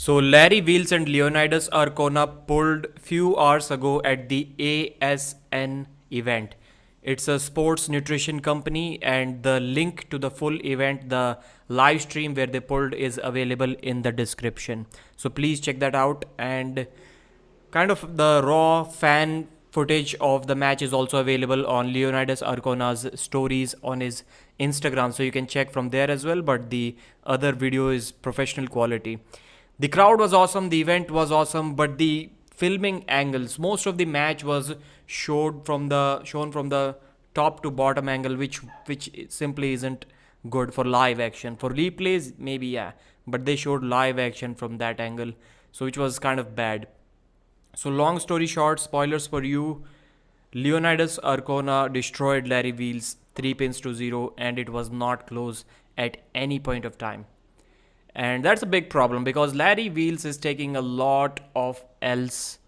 So Larry Wheels and Leonidas Arcona pulled few hours ago at the ASN event. It's a sports nutrition company, and the link to the full event, the live stream where they pulled, is available in the description. So please check that out. And kind of the raw fan footage of the match is also available on Leonidas Arcona's stories on his Instagram, so you can check from there as well. But the other video is professional quality. The crowd was awesome, the event was awesome, but the filming angles, most of the match was shown from the top to bottom angle, which simply isn't good for live action. For replays, maybe yeah, but they showed live action from that angle, so which was kind of bad. So long story short, spoilers for you. Leonidas Arcona destroyed Larry Wheels 3 pins to 0, and it was not close at any point of time. And that's a big problem because Larry Wheels is taking a lot of L's.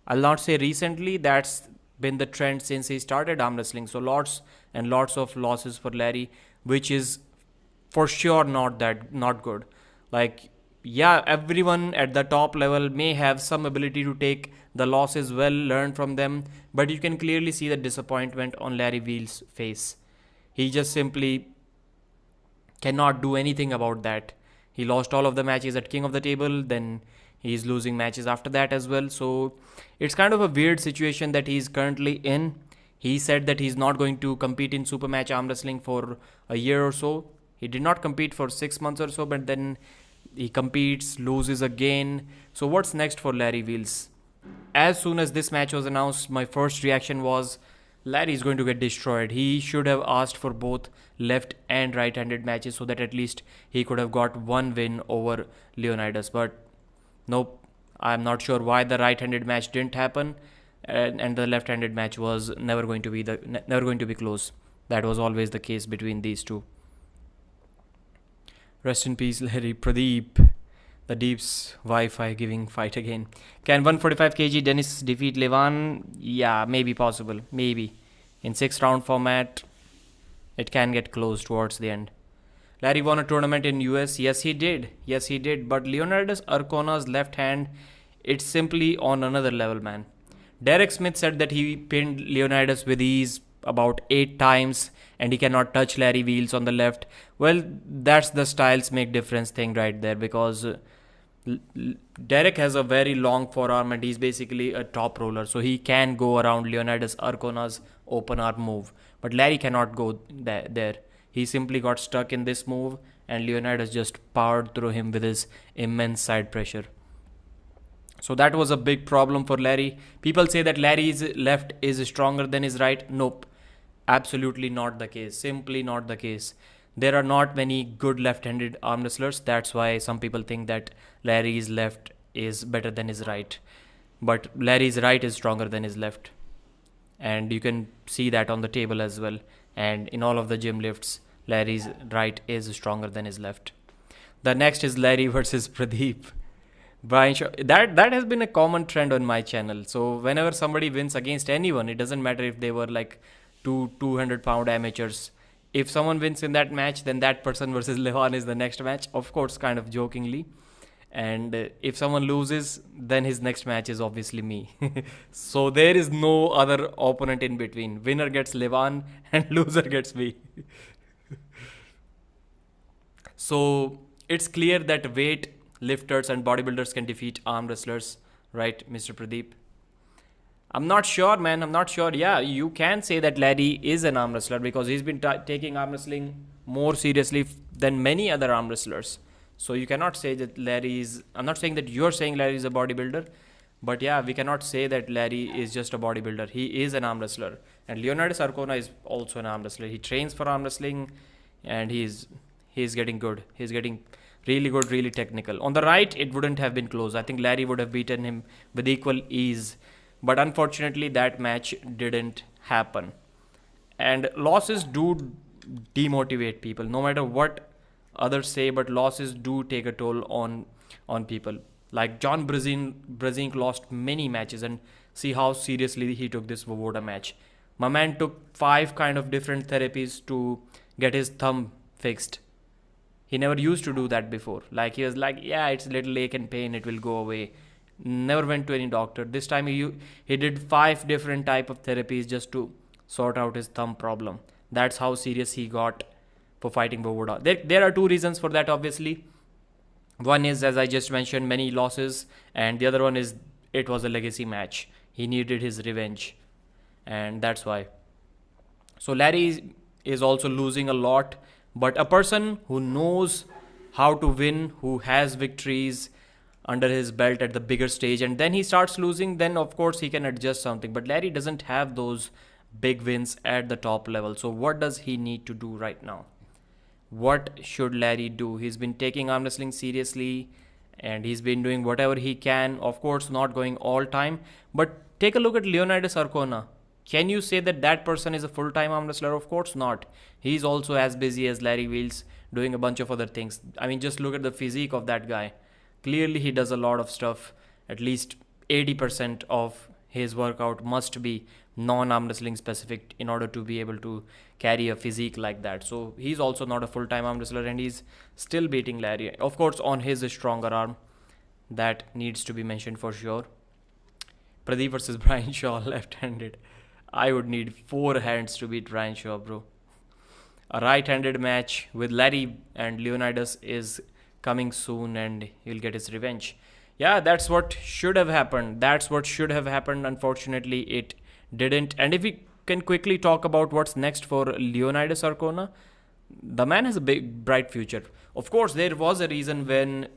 I'll not say recently, that's been the trend since he started arm wrestling. So lots and lots of losses for Larry, which is for sure not good. Like, yeah, everyone at the top level may have some ability to take the losses well, learn from them, but you can clearly see the disappointment on Larry Wheels' face. He just simply cannot do anything about that. He lost all of the matches at King of the Table, then he's losing matches after that as well. So it's kind of a weird situation that he's currently in. He said that he's not going to compete in Supermatch Arm Wrestling for a year or so. He did not compete for 6 months or so, but then he competes, loses again. So what's next for Larry Wheels? As soon as this match was announced, my first reaction was Larry is going to get destroyed. He should have asked for both left and right-handed matches so that at least he could have got one win over Leonidas. But nope, I'm not sure why the right-handed match didn't happen, and the left-handed match was never going to be close. That was always the case between these two. Rest in peace, Larry. Pradeep. The Deep's Wi-Fi giving fight again. Can 145 kg Dennis defeat Levan? Yeah, maybe possible. Maybe. In 6 round format, it can get close towards the end. Larry won a tournament in US. Yes, he did. Yes, he did. But Leonidas Arcona's left hand, it's simply on another level, man. Derek Smith said that he pinned Leonidas with ease about 8 times and he cannot touch Larry Wheels on the left. Well, that's the styles make difference thing right there, because Derek has a very long forearm and he's basically a top roller, so he can go around Leonidas Arcona's open arm move. But Larry cannot go there. He simply got stuck in this move and Leonidas just powered through him with his immense side pressure. So that was a big problem for Larry. People say that Larry's left is stronger than his right. Nope. Absolutely not the case. Simply not the case. There are not many good left-handed arm wrestlers. That's why some people think that Larry's left is better than his right. But Larry's right is stronger than his left. And you can see that on the table as well. And in all of the gym lifts, Larry's right is stronger than his left. The next is Larry versus Pradeep. Brian Shaw. That has been a common trend on my channel. So whenever somebody wins against anyone, it doesn't matter if they were like 200-pound amateurs. If someone wins in that match, then that person versus Levan is the next match. Of course, kind of jokingly. And if someone loses, then his next match is obviously me. So there is no other opponent in between. Winner gets Levan and loser gets me. So it's clear that weight lifters and bodybuilders can defeat arm wrestlers, right, Mr. Pradeep? I'm not sure, man. I'm not sure. Yeah, you can say that Larry is an arm wrestler because he's been taking arm wrestling more seriously than many other arm wrestlers. So you cannot say that Larry is... I'm not saying that you're saying Larry is a bodybuilder. But yeah, we cannot say that Larry is just a bodybuilder. He is an arm wrestler. And Leonidas Arcona is also an arm wrestler. He trains for arm wrestling and he's getting good. He's getting really good, really technical. On the right, it wouldn't have been close. I think Larry would have beaten him with equal ease. But unfortunately, that match didn't happen. And losses do demotivate people, no matter what others say, but losses do take a toll on people. Like John Brzezinski lost many matches, and see how seriously he took this Vovoda match. My man took 5 kind of different therapies to get his thumb fixed. He never used to do that before. Like he was like, yeah, it's a little ache and pain, it will go away. Never went to any doctor. This time he did 5 different type of therapies just to sort out his thumb problem. That's how serious he got for fighting Vovoda. There are two reasons for that, obviously. One is, as I just mentioned, many losses, and the other one is it was a legacy match. He needed his revenge, and that's why. So Larry is also losing a lot, but a person who knows how to win, who has victories under his belt at the bigger stage, and then he starts losing, then of course he can adjust something. But Larry doesn't have those big wins at the top level. So what does he need to do right now? What should Larry do? He's been taking arm wrestling seriously and he's been doing whatever he can. Of course, not going all time, but take a look at Leonidas Arcona. Can you say that that person is a full-time arm wrestler? Of course not. He's also as busy as Larry Wheels doing a bunch of other things. I mean, just look at the physique of that guy. Clearly, he does a lot of stuff. At least 80% of his workout must be non-arm wrestling specific in order to be able to carry a physique like that. So he's also not a full-time arm wrestler and he's still beating Larry. Of course, on his stronger arm. That needs to be mentioned for sure. Pradeep versus Brian Shaw, left-handed. I would need 4 hands to beat Brian Shaw, bro. A right-handed match with Larry and Leonidas is coming soon and he'll get his revenge. Yeah, that's what should have happened. That's what should have happened. Unfortunately, it didn't. And if we can quickly talk about what's next for Leonidas Arcona, the man has a big, bright future. Of course, there was a reason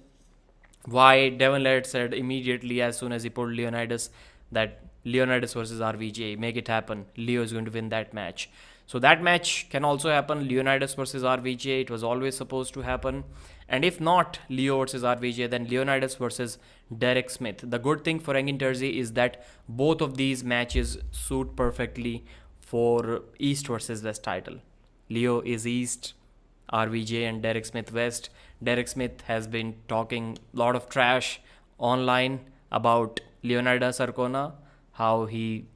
why Devon Laird said immediately as soon as he pulled Leonidas that Leonidas versus RVJ, make it happen. Leo is going to win that match. So that match can also happen. Leonidas versus RVJ, it was always supposed to happen. And if not Leo versus RVJ, then Leonidas versus Derek Smith. The good thing for Engin Terzi is that both of these matches suit perfectly for East versus West title. Leo is East, RVJ and Derek Smith West. Derek Smith has been talking a lot of trash online about Leonidas Arcona, how he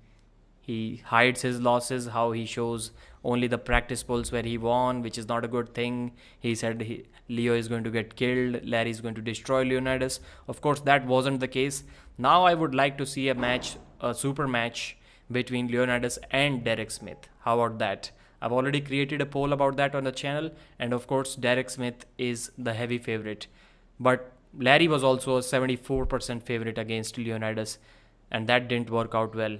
hides his losses, how he shows only the practice polls where he won, which is not a good thing. He said Leo is going to get killed, Larry is going to destroy Leonidas. Of course, that wasn't the case. Now I would like to see a super match between Leonidas and Derek Smith. How about that? I've already created a poll about that on the channel, and of course, Derek Smith is the heavy favorite. But Larry was also a 74% favorite against Leonidas, and that didn't work out well.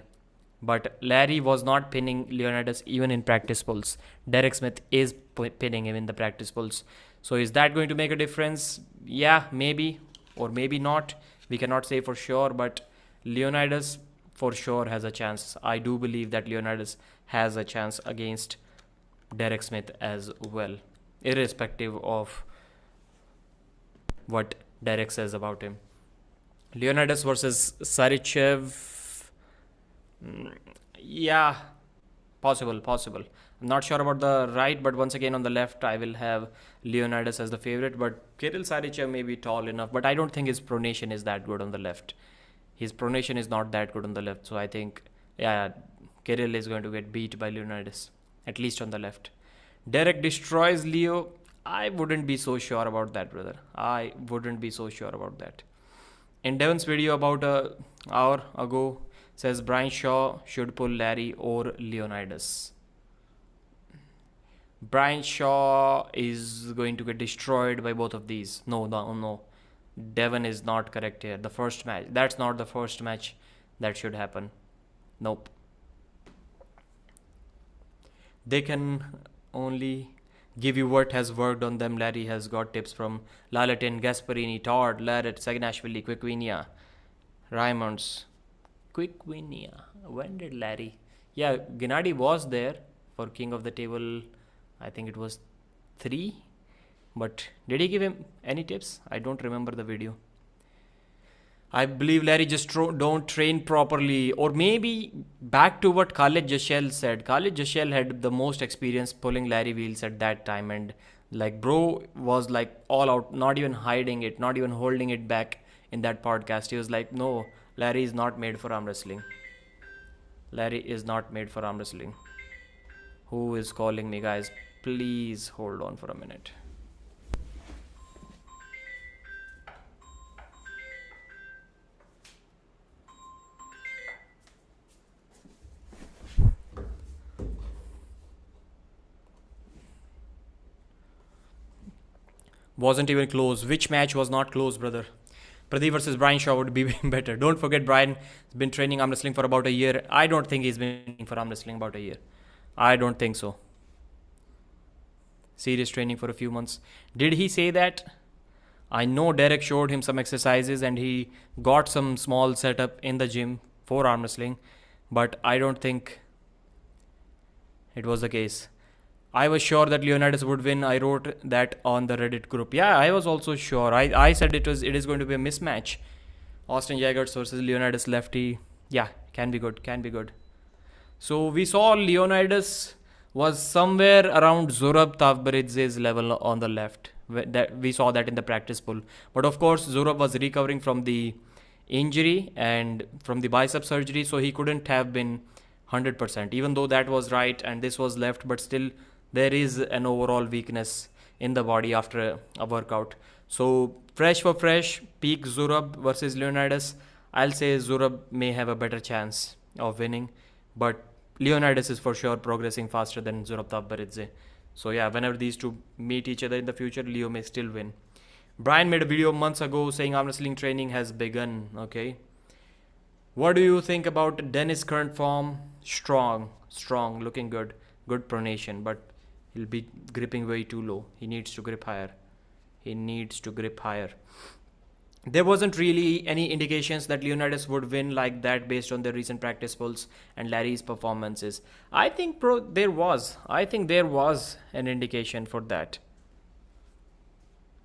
But Larry was not pinning Leonidas even in practice polls. Derek Smith is pinning him in the practice polls. So is that going to make a difference? Yeah, maybe, or maybe not. We cannot say for sure, but Leonidas for sure has a chance. I do believe that Leonidas has a chance against Derek Smith as well, irrespective of what Derek says about him. Leonidas versus Saichev. Yeah, possible. I'm not sure about the right, but once again on the left, I will have Leonidas as the favorite. But Kirill Sarichev may be tall enough, but I don't think his pronation is that good on the left. His pronation is not that good on the left, so I think, yeah, Kirill is going to get beat by Leonidas, at least on the left. Derek destroys Leo. I wouldn't be so sure about that, brother. I wouldn't be so sure about that. In Devon's video about an hour ago, says Brian Shaw should pull Larry or Leonidas. Brian Shaw is going to get destroyed by both of these. No. Devon is not correct here. The first match. That's not the first match that should happen. Nope. They can only give you what has worked on them. Larry has got tips from Lalatin, Gasparini, Todd, Larrett, Saginashvili, Quickvinia, Raymonds. Quickvinia. When did Larry? Yeah, Gennady was there for King of the Table. I think it was 3. But did he give him any tips? I don't remember the video. I believe Larry just don't train properly. Or maybe back to what Khalid Jashel said. Khalid Jashel had the most experience pulling Larry Wheels at that time. And like bro was like all out, not even hiding it, not even holding it back in that podcast. He was like, no, Larry is not made for arm wrestling. Larry is not made for arm wrestling. Who is calling me, guys? Please hold on for a minute. Wasn't even close. Which match was not close, brother? Pradeep versus Brian Shaw would be better. Don't forget, Brian has been training arm wrestling for about a year. I don't think he's been training for arm wrestling about a year. I don't think so. Serious training for a few months. Did he say that? I know Derek showed him some exercises and he got some small setup in the gym for arm wrestling, but I don't think it was the case. I was sure that Leonidas would win. I wrote that on the Reddit group. Yeah, I was also sure. I said it is going to be a mismatch. Austin Jagers versus Leonidas lefty. Yeah, can be good. Can be good. So we saw Leonidas was somewhere around Zurab Tavbaridze's level on the left. That we saw that in the practice pool. But of course, Zurab was recovering from the injury and from the bicep surgery, so he couldn't have been 100%. Even though that was right and this was left, but still there is an overall weakness in the body after a workout. So fresh for fresh, peak Zurab versus Leonidas. I'll say Zurab may have a better chance of winning, but Leonidas is for sure progressing faster than Zurab Tabbaridze. So yeah, whenever these two meet each other in the future, Leo may still win. Brian made a video months ago saying arm wrestling training has begun. Okay. What do you think about Dennis' current form? Strong, looking good, good pronation, but he'll be gripping way too low. He needs to grip higher. There wasn't really any indications that Leonidas would win like that based on the recent practice polls and Larry's performances. I think there was an indication for that.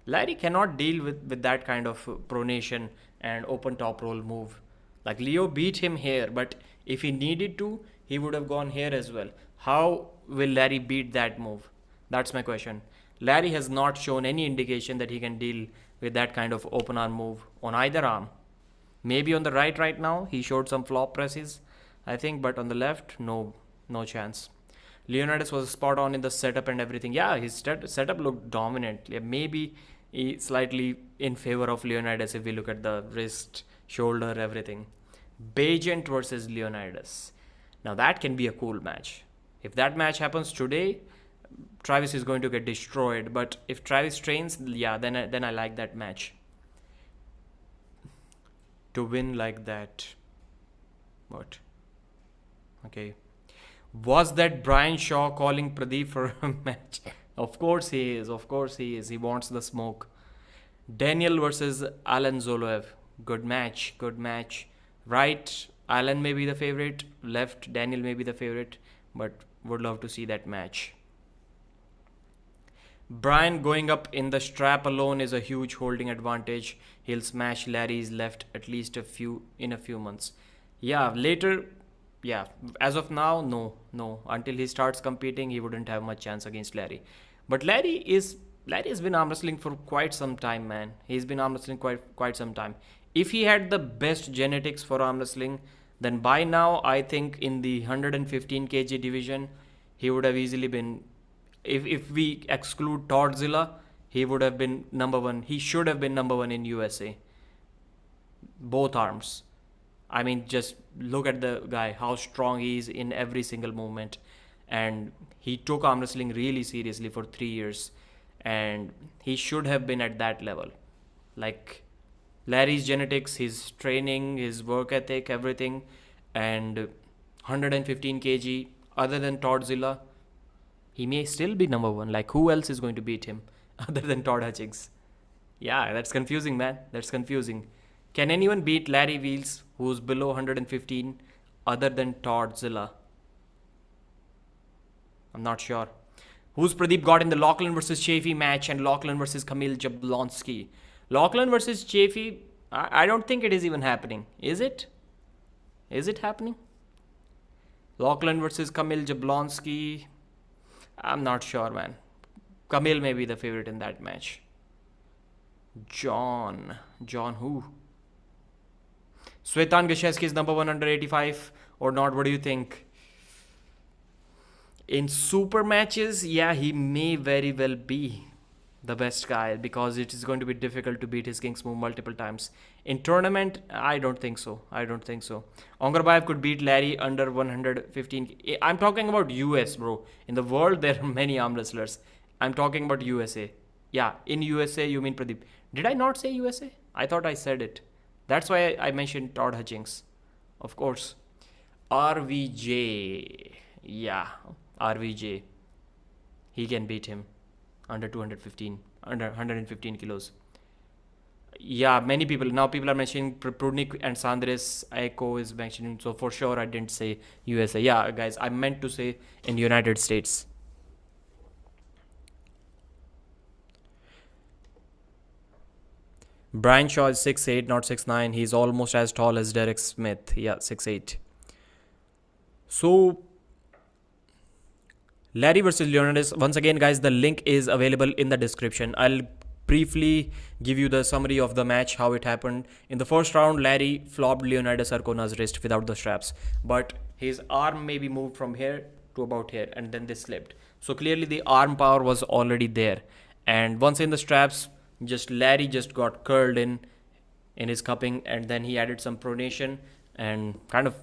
Larry cannot deal with that kind of pronation and open top roll move. Like Leo beat him here, but if he needed to, he would have gone here as well. How will Larry beat that move? That's my question. Larry has not shown any indication that he can deal with that kind of open arm move on either arm. Maybe on the right now, he showed some flop presses, I think, but on the left, no chance. Leonidas was spot on in the setup and everything. Yeah, his setup looked dominant. Yeah, maybe slightly in favor of Leonidas if we look at the wrist, shoulder, everything. Bajent versus Leonidas. Now that can be a cool match. If that match happens today, Travis is going to get destroyed. But if Travis trains, yeah, then I like that match. To win like that. What? Okay. Was that Brian Shaw calling Pradeep for a match? Of course he is. He wants the smoke. Daniel versus Alan Zoloev. Good match. Right, Alan may be the favorite. Left, Daniel may be the favorite. But would love to see that match. Brian going up in the strap alone is a huge holding advantage. He'll smash Larry's left at least in a few months. Yeah, later, yeah, as of now, no. Until he starts competing, he wouldn't have much chance against Larry. But Larry has been arm wrestling for quite some time, man. He's been arm wrestling quite some time. If he had the best genetics for arm wrestling, then by now, I think in the 115 kg division, he would have easily been. If we exclude Tordzilla, he would have been number one. He should have been number one in USA. Both arms. I mean, just look at the guy, how strong he is in every single movement. And he took arm wrestling really seriously for 3 years. And he should have been at that level. Like Larry's genetics, his training, his work ethic, everything. And 115 kg, other than Tordzilla, he may still be number one. Like, who else is going to beat him other than Todd Hutchings? Yeah, that's confusing, man. That's confusing. Can anyone beat Larry Wheels, who's below 115, other than Tordzilla? I'm not sure. Who's Pradeep got in the Lachlan versus Chafee match and Lachlan versus Kamil Jablonski? Lachlan versus Chafee, I don't think it is even happening. Is it? Is it happening? Lachlan versus Kamil Jablonski, I'm not sure, man. Kamil may be the favorite in that match. John who? Svetan Gashevsky is number one under 85 or not? What do you think? In super matches, yeah, he may very well be the best guy because it is going to be difficult to beat his King's move multiple times. In tournament, I don't think so. Ongarbayev could beat Larry under 115. I'm talking about US, bro. In the world, there are many arm wrestlers. I'm talking about USA. Yeah, in USA, you mean Pradeep. Did I not say USA? I thought I said it. That's why I mentioned Todd Hutchings. Of course. RVJ. Yeah, RVJ. He can beat him under 215, under 115 kilos. Yeah, many people now people are mentioning Prudnik and Sandres Aiko is mentioning. So for sure, I didn't say USA. Yeah, guys, I meant to say in United States. Brian Shaw is 6'8", not 6'9". He's almost as tall as Derek Smith. Yeah, 6'8". So Larry versus Leonidas. Once again, guys, the link is available in the description. I'll briefly give you the summary of the match, how it happened. In the first round, Larry flopped Leonidas Arcona's wrist without the straps, but his arm maybe moved from here to about here, and then they slipped. So clearly the arm power was already there. And once in the straps, just Larry just got curled in his cupping, and then he added some pronation and kind of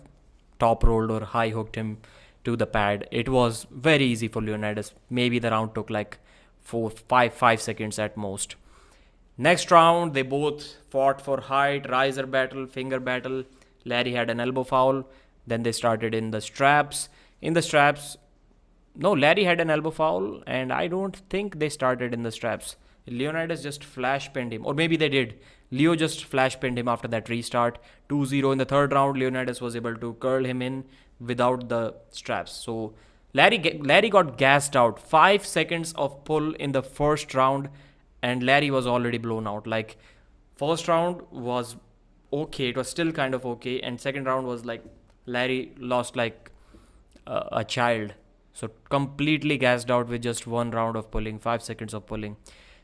top rolled or high hooked him to the pad. It was very easy for Leonidas. Maybe the round took like 5 seconds at most. Next round, they both fought for height, riser battle, finger battle. Larry had an elbow foul. Then they started in the straps. In the straps, no, Larry had an elbow foul, and I don't think they started in the straps. Leonidas just flash pinned him, or maybe they did. Leo just flash pinned him after that restart. 2-0 in the third round. Leonidas was able to curl him in without the straps. So Larry got gassed out. 5 seconds of pull in the first round, and Larry was already blown out. Like, first round was okay. It was still kind of okay, and second round was like Larry lost like a child. So completely gassed out with just one round of pulling, 5 seconds of pulling.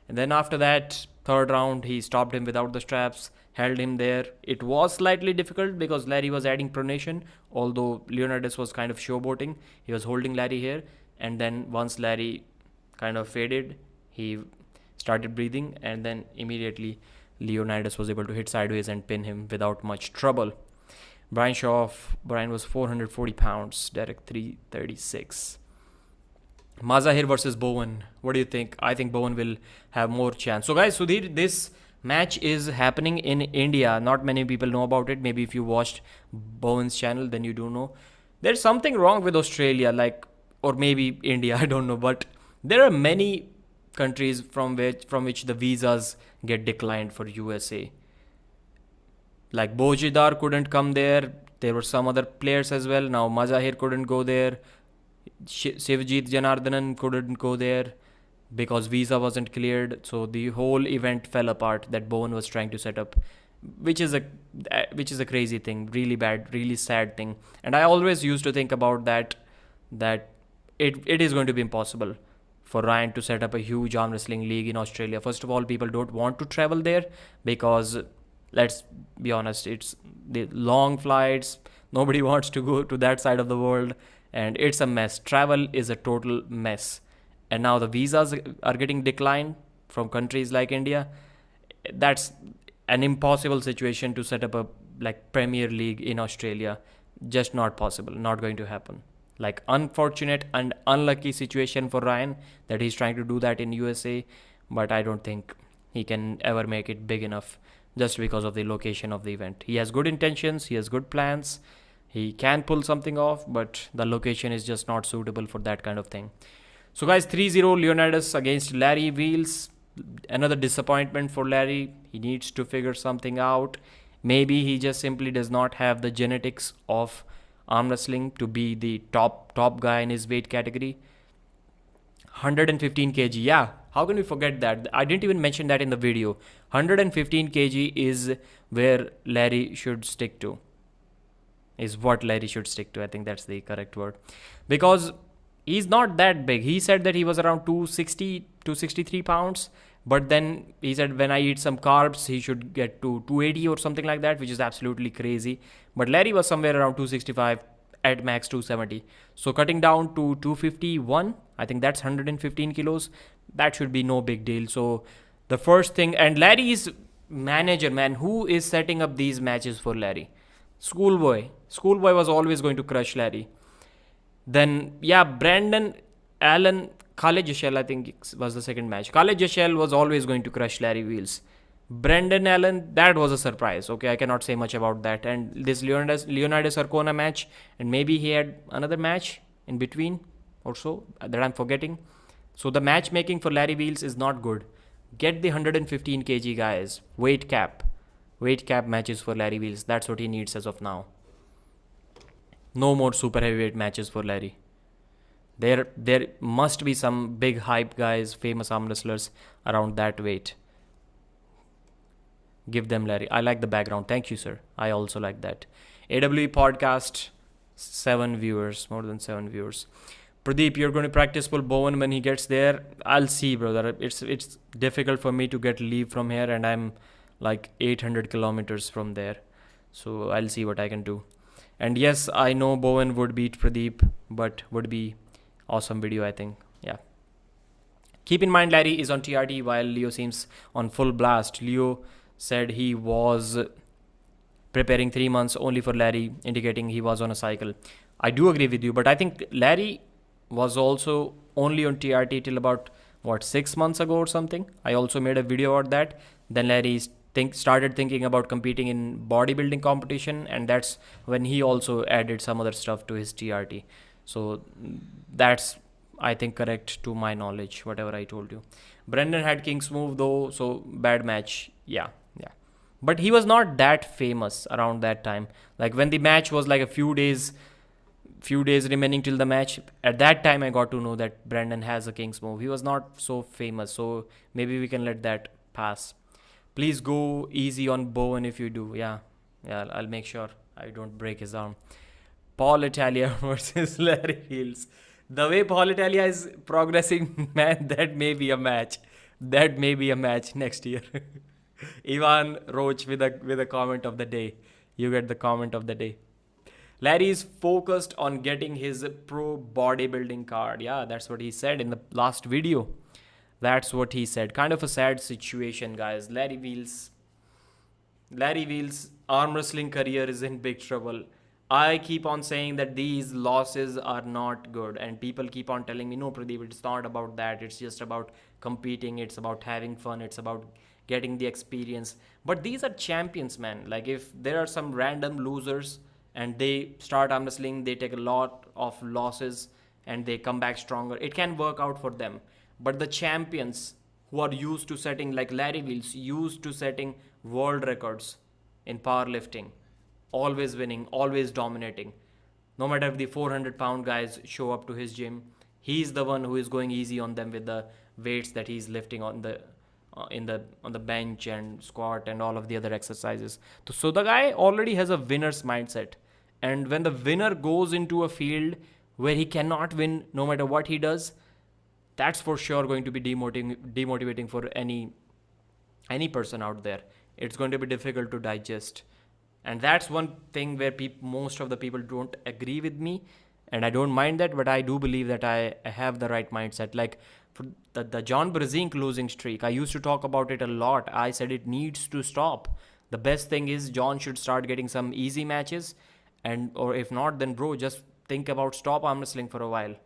And then after that, third round, he stopped him without the straps, held him there. It was slightly difficult because Larry was adding pronation, although Leonidas was kind of showboating. He was holding Larry here, and then once Larry kind of faded, he started breathing, and then immediately Leonidas was able to hit sideways and pin him without much trouble. Brian was 440 pounds, Derek 336. Mazahir versus Bowen. What do you think? I think Bowen will have more chance. So guys, Sudhir, this match is happening in India. Not many people know about it. Maybe if you watched Bowen's channel, then you do know. There's something wrong with Australia, like, or maybe India, I don't know. But there are many countries from which the visas get declined for USA. Like Bojidar couldn't come there. There were some other players as well. Now Mazahir couldn't go there. Shivjit Janardhanan couldn't go there because visa wasn't cleared. So the whole event fell apart that Bowen was trying to set up, which is a crazy thing, really bad, really sad thing. And I always used to think about that it is going to be impossible for Ryan to set up a huge arm wrestling league in Australia. First of all, people don't want to travel there because, let's be honest, it's the long flights. Nobody wants to go to that side of the world, and it's a mess. Travel is a total mess. And now the visas are getting declined from countries like India. That's an impossible situation to set up a like Premier League in Australia. Just not possible. Not going to happen. Like, unfortunate and unlucky situation for Ryan that he's trying to do that in USA, but I don't think he can ever make it big enough just because of the location of the event. He has good intentions, he has good plans, he can pull something off, but the location is just not suitable for that kind of thing. So guys, 3-0 Leonidas against Larry Wheels. Another disappointment for Larry. He needs to figure something out. Maybe he just simply does not have the genetics of arm wrestling to be the top guy in his weight category. 115 kg, yeah, how can we forget that? I didn't even mention that in the video. 115 kg is where Larry should stick to, is what Larry should stick to. I think that's the correct word, because he's not that big. He said that he was around 260 263 pounds, but then he said when I eat some carbs he should get to 280 or something like that, which is absolutely crazy. But Larry was somewhere around 265, at max 270. So cutting down to 251, I think that's 115 kilos. That should be no big deal. So the first thing, and Larry's manager, man, who is setting up these matches for Larry? Schoolboy was always going to crush Larry. Then, yeah, Brandon Allen Khaled Jashel, I think, was the second match. Khaled Jashel was always going to crush Larry Wheels. Brendan Allen, that was a surprise. Okay, I cannot say much about that. And this Leonidas Arcona match, and maybe he had another match in between or so that I'm forgetting. So the matchmaking for Larry Wheels is not good. Get the 115 kg guys. Weight cap matches for Larry Wheels. That's what he needs as of now. No more super heavyweight matches for Larry. There must be some big hype guys, famous arm wrestlers around that weight. Give them Larry. I like the background. Thank you, sir. I also like that. AWE podcast, 7 viewers, more than 7 viewers. Pradeep, you're going to practice pull Bowen when he gets there. I'll see, brother. It's difficult for me to get leave from here, and I'm like 800 kilometers from there. So I'll see what I can do. And yes, I know Bowen would beat Pradeep, but would be awesome video, I think. Yeah. Keep in mind, Larry is on TRT while Leo seems on full blast. Leo said he was preparing 3 months only for Larry, indicating he was on a cycle. I do agree with you, but I think Larry was also only on TRT till about 6 months ago or something. I also made a video about that. Then Larry started thinking about competing in bodybuilding competition, and that's when he also added some other stuff to his TRT. So that's, I think, correct to my knowledge, whatever I told you. Brendan had King's move though, so bad match. Yeah. But he was not that famous around that time. Like when the match was like a few days remaining till the match, at that time I got to know that Brendan has a King's move. He was not so famous, so maybe we can let that pass. Please go easy on Bowen if you do. Yeah, I'll make sure I don't break his arm. Paul Italia versus Larry Wheels. The way Paul Italia is progressing, man, that may be a match. That may be a match next year. Ivan Roach with a comment of the day. You get the comment of the day. Larry is focused on getting his pro bodybuilding card. Yeah, that's what he said in the last video. That's what he said. Kind of a sad situation, guys. Larry Wheels' arm wrestling career is in big trouble. I keep on saying that these losses are not good, and people keep on telling me, no, Pradeep, it's not about that. It's just about competing. It's about having fun. It's about getting the experience. But these are champions, man. Like if there are some random losers and they start arm wrestling, they take a lot of losses and they come back stronger, it can work out for them. But the champions who are used to setting, like Larry Wheels, used to setting world records in powerlifting, always winning, always dominating. No matter if the 400-pound guys show up to his gym, he's the one who is going easy on them with the weights that he's lifting on the bench and squat and all of the other exercises. So the guy already has a winner's mindset. And when the winner goes into a field where he cannot win no matter what he does, that's for sure going to be demotivating for any person out there. It's going to be difficult to digest. And that's one thing where most of the people don't agree with me. And I don't mind that, but I do believe that I have the right mindset. Like for the John Brzezinski losing streak, I used to talk about it a lot. I said it needs to stop. The best thing is John should start getting some easy matches. Or if not, then bro, just think about stop arm wrestling for a while.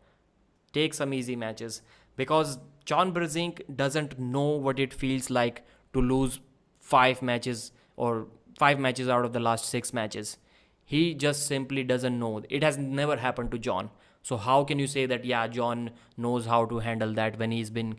Take some easy matches. Because John Brzezinski doesn't know what it feels like to lose 5 matches or 5 matches out of the last 6 matches. He just simply doesn't know. It has never happened to John. So how can you say that, yeah, John knows how to handle that when he's being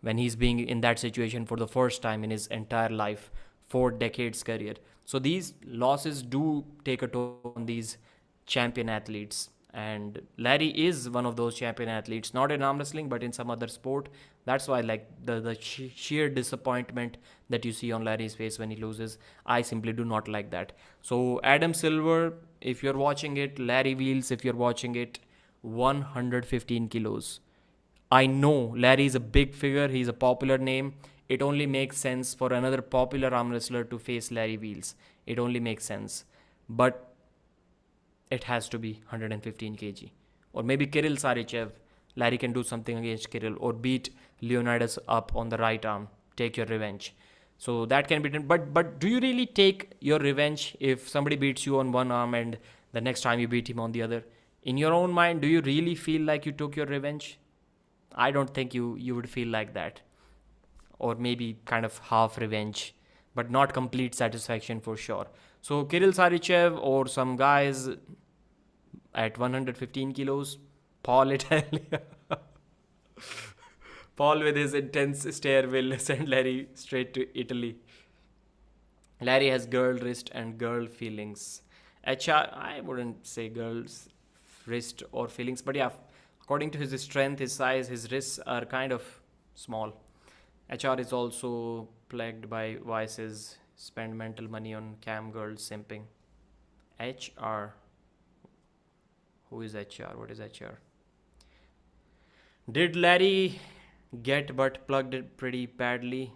in that situation for the first time in his entire life, 4 decades career. So these losses do take a toll on these champion athletes. And Larry is one of those champion athletes, not in arm wrestling, but in some other sport. That's why, like, the sheer disappointment that you see on Larry's face when he loses, I simply do not like that. So Adam Silver, if you're watching it, Larry Wheels, if you're watching it, 115 kilos. I know Larry is a big figure. He's a popular name. It only makes sense for another popular arm wrestler to face Larry Wheels. It only makes sense. But it has to be 115 kg. Or maybe Kirill Saichev. Larry can do something against Kirill. Or beat Leonidas up on the right arm. Take your revenge. So that can be done. But do you really take your revenge if somebody beats you on one arm and the next time you beat him on the other? In your own mind, do you really feel like you took your revenge? I don't think you would feel like that, or maybe kind of half revenge, but not complete satisfaction for sure. So Kirill Sarichev or some guys at 115 kilos, Paul Italia. Paul with his intense stare will send Larry straight to Italy. Larry has girl wrist and girl feelings. HR, I wouldn't say girl's wrist or feelings, but yeah, according to his strength, his size, his wrists are kind of small. HR is also plagued by vices, spend mental money on cam girls simping. HR, who is HR? What is HR? Did Larry get butt plugged pretty badly?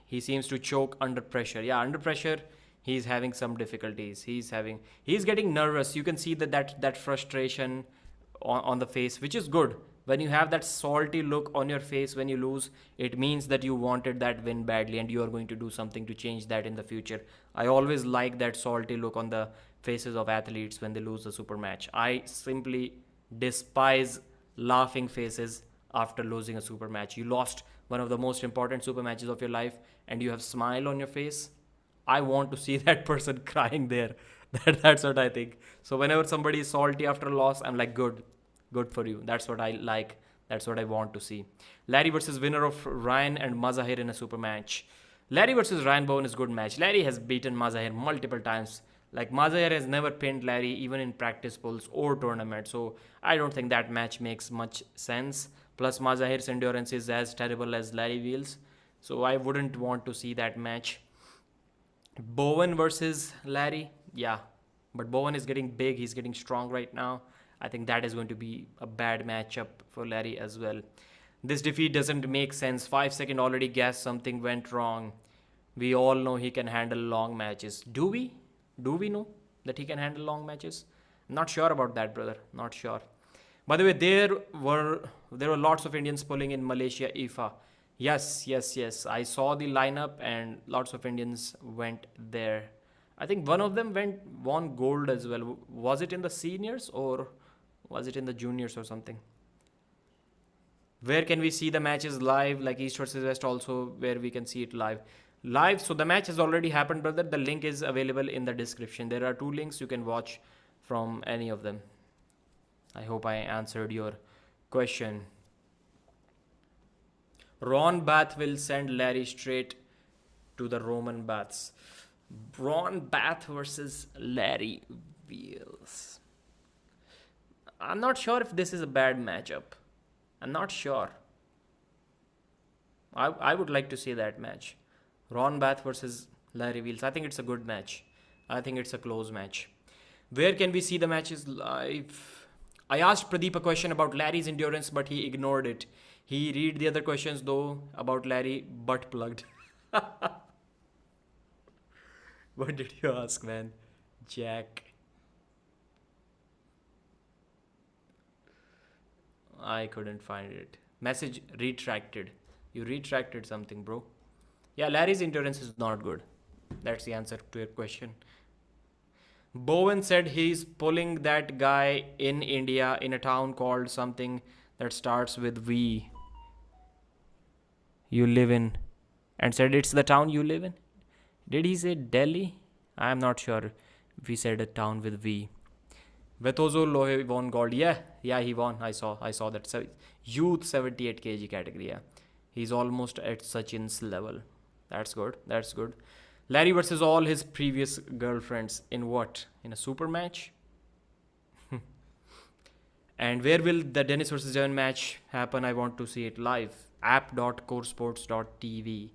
He seems to choke under pressure. Yeah, under pressure, he's having some difficulties. He's getting nervous. You can see that frustration on the face, which is good. When you have that salty look on your face when you lose, it means that you wanted that win badly and you are going to do something to change that in the future. I always like that salty look on the faces of athletes when they lose the super match. I simply despise laughing faces after losing a super match. You lost one of the most important super matches of your life and you have smile on your face. I want to see that person crying there. That's what I think. So whenever somebody is salty after a loss, I'm like, good for you. That's what I like. That's what I want to see. Larry versus winner of Ryan and Mazahir in a super match. Larry versus Ryan Bowen is a good match. Larry has beaten Mazahir multiple times. Like Mazahir has never pinned Larry even in practice polls or tournament. So I don't think that match makes much sense. Plus Mazahir's endurance is as terrible as Larry Wheels. So I wouldn't want to see that match. Bowen versus Larry. Yeah. But Bowen is getting big. He's getting strong right now. I think that is going to be a bad matchup for Larry as well. This defeat doesn't make sense. 5 seconds already gas, something went wrong. We all know he can handle long matches. Do we? Do we know that he can handle long matches? I'm not sure about that, brother. Not sure. By the way, there were lots of Indians pulling in Malaysia IFA. Yes. I saw the lineup and lots of Indians went there. I think one of them won gold as well. Was it in the seniors or was it in the juniors or something? Where can we see the matches live, like East versus West also, where we can see it live? So the match has already happened, brother. The link is available in the description. There are 2 links. You can watch from any of them. I hope I answered your question. Ron Bath will send Larry straight to the Roman baths. Ron Bath versus Larry Wheels. I'm not sure if this is a bad matchup. I'm not sure. I would like to see that match. Ron Bath versus Larry Wheels. I think it's a good match. I think it's a close match. Where can we see the matches live? I asked Pradeep a question about Larry's endurance, but he ignored it. He read the other questions though about Larry butt plugged. What did you ask, man? Jack. I couldn't find it. Message retracted. You retracted something, bro. Yeah, Larry's endurance is not good. That's the answer to your question. Bowen said he's pulling that guy in India in a town called something that starts with V. You live in. And said it's the town you live in. Did he say Delhi? I'm not sure if he said a town with V. Vetozo Lohe won gold. Yeah, he won. I saw that. So, youth 78 kg category. Yeah. He's almost at Sachin's level. That's good. Larry versus all his previous girlfriends in what? In a super match? And where will the Dennis versus Devon match happen? I want to see it live. app.coresports.tv.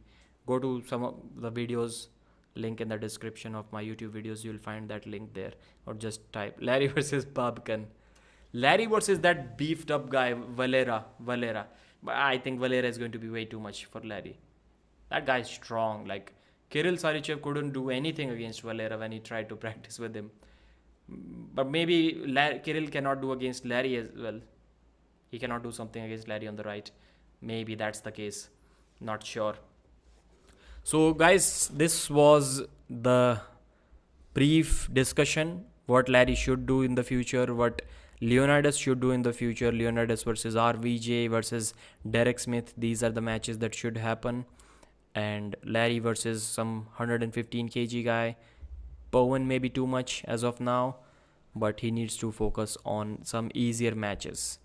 Go to some of the videos, link in the description of my YouTube videos. You'll find that link there. Or just type Larry versus Babkan. Larry versus that beefed up guy, Valera. But I think Valera is going to be way too much for Larry. That guy is strong. Like, Kirill Sarichev couldn't do anything against Valera when he tried to practice with him. But maybe Kirill cannot do against Larry as well. He cannot do something against Larry on the right. Maybe that's the case. Not sure. So guys, this was the brief discussion. What Larry should do in the future. What Leonidas should do in the future. Leonidas versus RVJ versus Derek Smith. These are the matches that should happen. And Larry versus some 115 kg guy. Bowen may be too much as of now, but he needs to focus on some easier matches.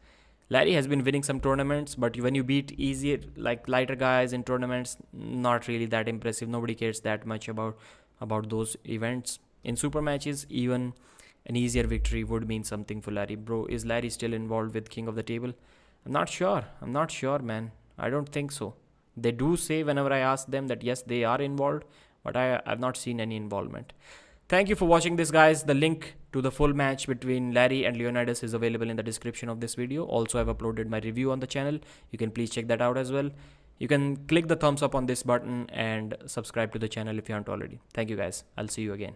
Larry has been winning some tournaments, but when you beat easier, like lighter guys in tournaments, not really that impressive. Nobody cares that much about those events. In super matches, even an easier victory would mean something for Larry. Bro, is Larry still involved with King of the Table? I'm not sure. I'm not sure, man. I don't think so. They do say whenever I ask them that yes, they are involved, but I've not seen any involvement. Thank you for watching this, guys. The link to the full match between Larry and Leonidas is available in the description of this video. Also, I've uploaded my review on the channel. You can please check that out as well. You can click the thumbs up on this button and subscribe to the channel if you haven't already. Thank you, guys. I'll see you again.